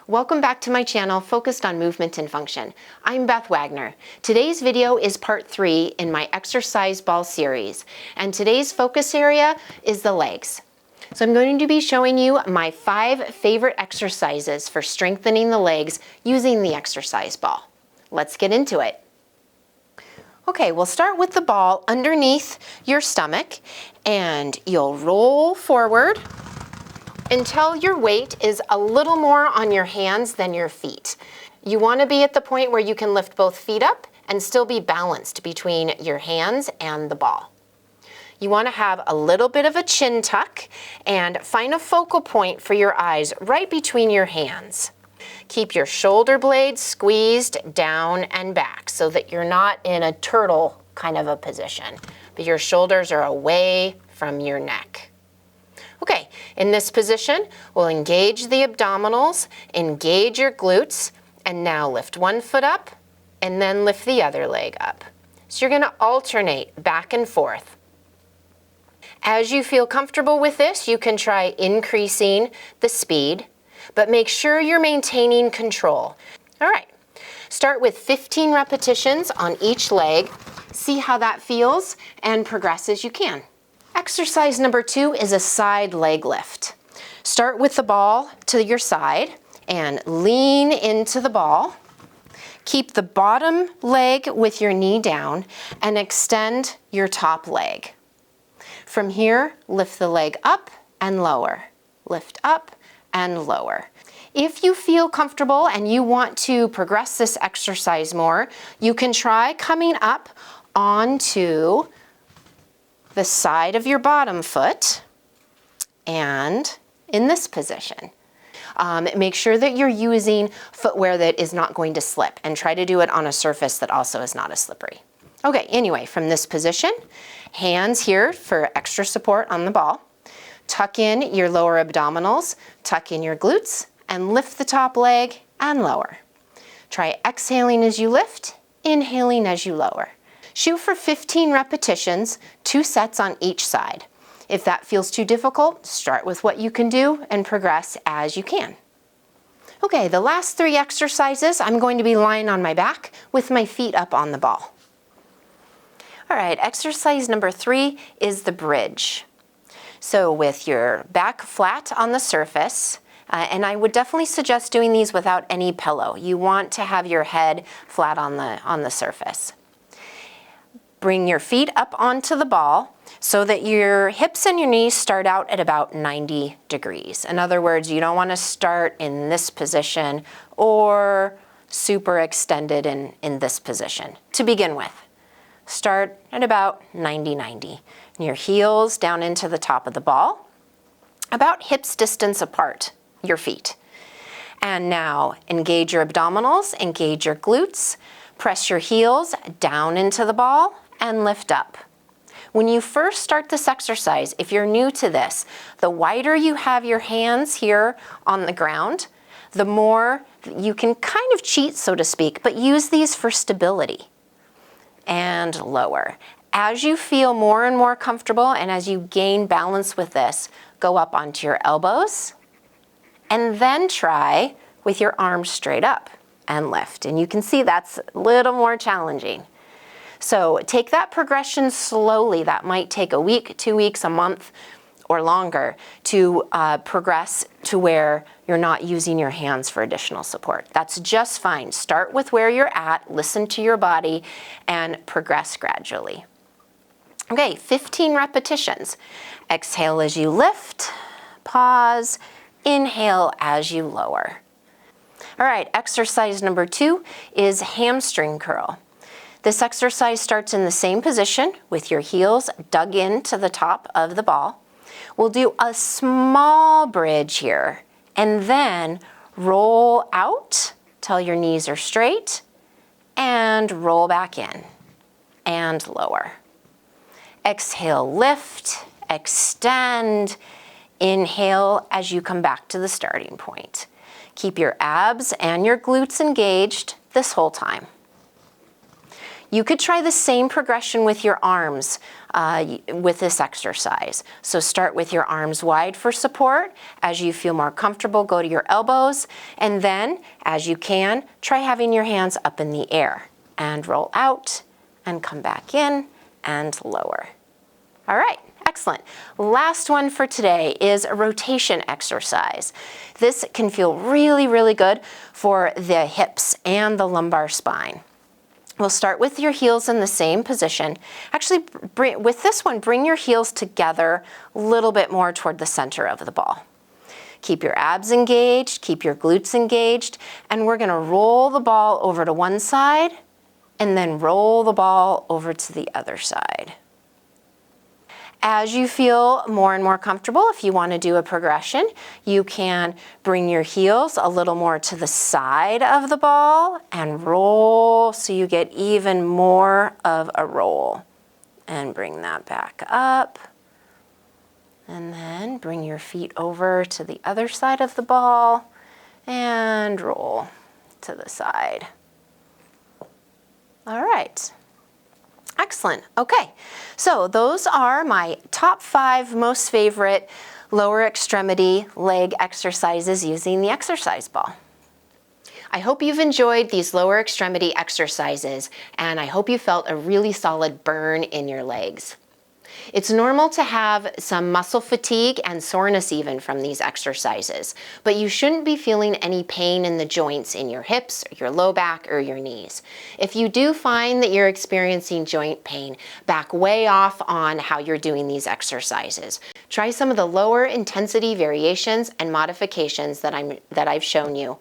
Welcome back to my channel focused on movement and function. I'm Beth Wagner. Today's video is part 3 in my exercise ball series, and today's focus area is the legs. So I'm going to be showing you my 5 favorite exercises for strengthening the legs using the exercise ball. Let's get into it. Okay, we'll start with the ball underneath your stomach, and you'll roll forward until your weight is a little more on your hands than your feet. You want to be at the point where you can lift both feet up and still be balanced between your hands and the ball. You want to have a little bit of a chin tuck and find a focal point for your eyes right between your hands. Keep your shoulder blades squeezed down and back so that you're not in a turtle kind of a position, but your shoulders are away from your neck. Okay, in this position, we'll engage the abdominals, engage your glutes, and now lift one foot up and then lift the other leg up. So you're going to alternate back and forth. As you feel comfortable with this, you can try increasing the speed, but make sure you're maintaining control. All right, start with 15 repetitions on each leg. See how that feels and progress as you can. Exercise number 2 is a side leg lift. Start with the ball to your side and lean into the ball. Keep the bottom leg with your knee down and extend your top leg. From here, lift the leg up and lower. Lift up and lower. If you feel comfortable and you want to progress this exercise more, you can try coming up onto the side of your bottom foot and in this position. Make sure that you're using footwear that is not going to slip and try to do it on a surface that also is not as slippery. Okay, anyway, from this position, hands here for extra support on the ball. Tuck in your lower abdominals, tuck in your glutes, and lift the top leg and lower. Try exhaling as you lift, inhaling as you lower. Shoot for 15 repetitions, 2 sets on each side. If that feels too difficult, start with what you can do and progress as you can. Okay, the last 3 exercises, I'm going to be lying on my back with my feet up on the ball. All right, exercise number 3 is the bridge. So with your back flat on the surface, and I would definitely suggest doing these without any pillow. You want to have your head flat on the surface. Bring your feet up onto the ball so that your hips and your knees start out at about 90 degrees. In other words, you don't want to start in this position or super extended in this position to begin with. Start at about 90. Your heels down into the top of the ball, about hips distance apart, your feet. And now engage your abdominals, engage your glutes, press your heels down into the ball and lift up. When you first start this exercise, if you're new to this, the wider you have your hands here on the ground, the more you can kind of cheat, so to speak, but use these for stability. And lower. As you feel more and more comfortable and as you gain balance with this, go up onto your elbows and then try with your arms straight up and lift. And you can see that's a little more challenging. So take that progression slowly. That might take a week, 2 weeks, a month, or longer to progress to where you're not using your hands for additional support. That's just fine. Start with where you're at, listen to your body, and progress gradually. Okay, 15 repetitions. Exhale as you lift, pause, inhale as you lower. All right, exercise number 2 is hamstring curl. This exercise starts in the same position with your heels dug into the top of the ball. We'll do a small bridge here and then roll out till your knees are straight and roll back in and lower. Exhale, lift, extend, inhale as you come back to the starting point. Keep your abs and your glutes engaged this whole time. You could try the same progression with your arms with this exercise. So start with your arms wide for support. As you feel more comfortable, go to your elbows. And then, as you can, try having your hands up in the air. And roll out, and come back in, and lower. All right. Excellent. Last one for today is a rotation exercise. This can feel really, really good for the hips and the lumbar spine. We'll start with your heels in the same position. Actually, with this one, bring your heels together a little bit more toward the center of the ball. Keep your abs engaged, keep your glutes engaged, and we're gonna roll the ball over to one side and then roll the ball over to the other side. As you feel more and more comfortable, if you want to do a progression, you can bring your heels a little more to the side of the ball and roll so you get even more of a roll. And bring that back up. And then bring your feet over to the other side of the ball and roll to the side. All right. Excellent. Okay, so those are my top 5 most favorite lower extremity leg exercises using the exercise ball. I hope you've enjoyed these lower extremity exercises, and I hope you felt a really solid burn in your legs. It's normal to have some muscle fatigue and soreness even from these exercises, but you shouldn't be feeling any pain in the joints in your hips, your low back, or your knees. If you do find that you're experiencing joint pain, back way off on how you're doing these exercises. Try some of the lower intensity variations and modifications that I've shown you.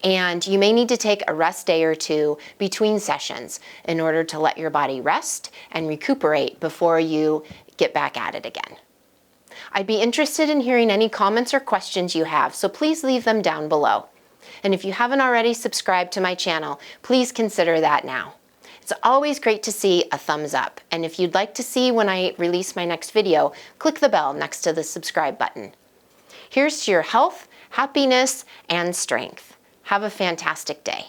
And you may need to take a rest day or two between sessions in order to let your body rest and recuperate before you get back at it again. I'd be interested in hearing any comments or questions you have, so please leave them down below. And if you haven't already subscribed to my channel, please consider that now. It's always great to see a thumbs up, and if you'd like to see when I release my next video, click the bell next to the subscribe button. Here's to your health, happiness, and strength. Have a fantastic day.